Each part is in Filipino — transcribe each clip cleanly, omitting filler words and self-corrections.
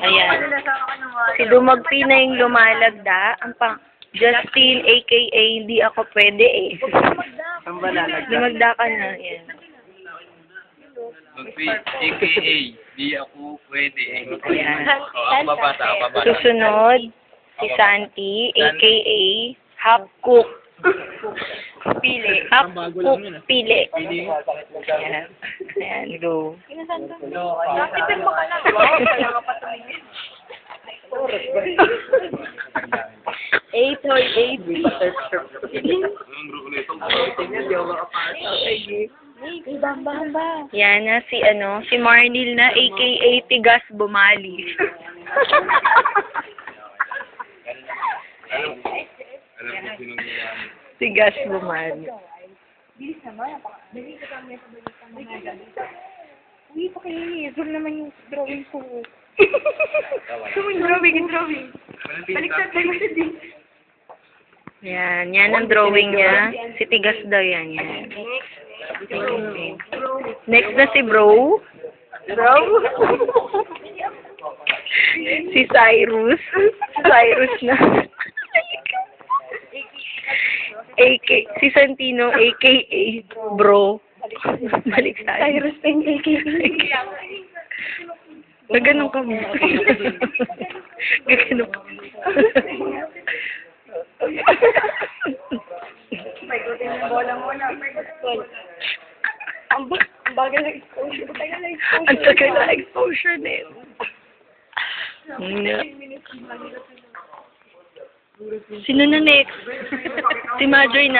Ayan. Si Dumagpi na yung lumalagda. Ang pang Justin, a.k.a. hindi ako pwede eh. Ang balalagda. Lumagda ka na. Ayan. AKA, di ako pwede. Ayan. Ako babata. Susunod, si Santi, a.k.a. Half Cook. Pili. Half Cook Pili. Ayan. Ayan, go. Nakitip mo ka lang. Kaya ka pa tumingin. A for A, B. Yan na si Marnil na, a.k.a. Tigas Bumali. Tigas Bumali. Bilis naman. Bilis ka kami sa bilis ka naman. Uy, zoom naman yung drawing ko. Zoom yung drawing. Baliktad din. Yan ang drawing niya. Si Tigas daw yan. Next na si Bro. Si Cyrus. Na. Si Santino, a.k.a. Bro. Baliktad. Cyrus Peng, a.k.a. Gaganong kami. Gaganong kami. May gutin na bola muna. Ang bagal na exposure. Ang tagal na exposure na yun. Sino na next? Si Majoy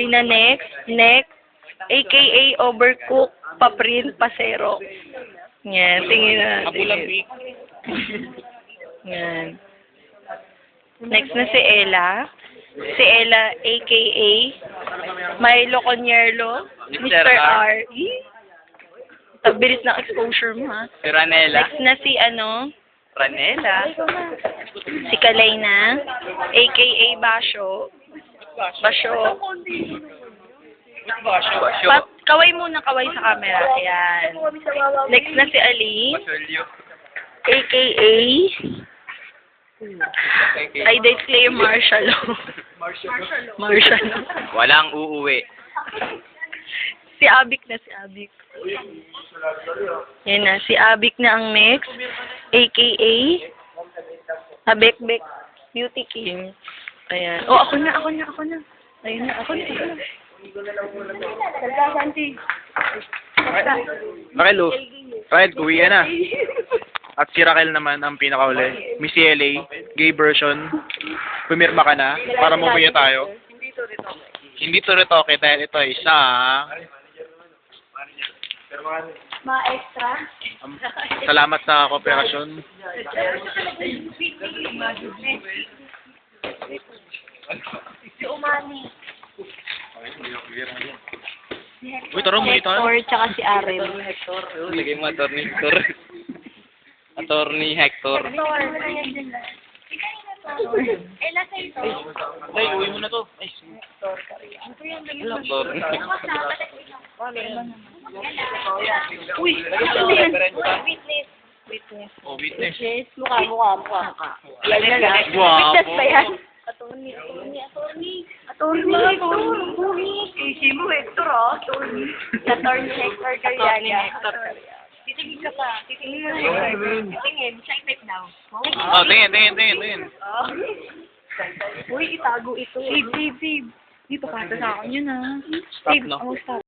na next. A.k.a. Overcook, Paprint, Pasero. Yan, tingin na. Yan. Next na si Ella. Si Ella, a.k.a. Milo Conyerlo, Mr. R. Tabilis ng exposure mo, ha? Si Ranela. Next na si si Kalayna, a.k.a. Basho. Kaway muna, kaway sa camera. Ayan. Next na si Ali, a.k.a. I declare Marshall. Walang uuwi. Si Abik. Yan na, si Abik na ang next. A.k.a. Abek Beauty King. Ayan. Oh, ako na. Ayun na, ako na. Santi. Raquel, kuwi na. At si Raquel naman ang pinakauli. Miss LA, gay version. Pumirma ka na para mumuya tayo. Hindi to retoke dahil ito ay isang Ma-extra. salamat sa kooperasyon. Si Umani. Uy, taro mo ito. Hector, tsaka si Arem. Lagay mo Attorney Hector. Attorney Hector. Ella sa ito. Ay, uwi mo na to. Ay, Hector. Uy, ano yan? Witness. Oh, witness. Yes, mukha. Guwapo. ba yan? Attorney. Easy mo, Hector, ah. Attorney Hector Cariaga. Titingin ka pa. Titingin mo. Titingin. Side type daw. Oh, tingin. Uy, itago ito. Babe. Dito ka sa akin yun, ah. Stop na. Stop.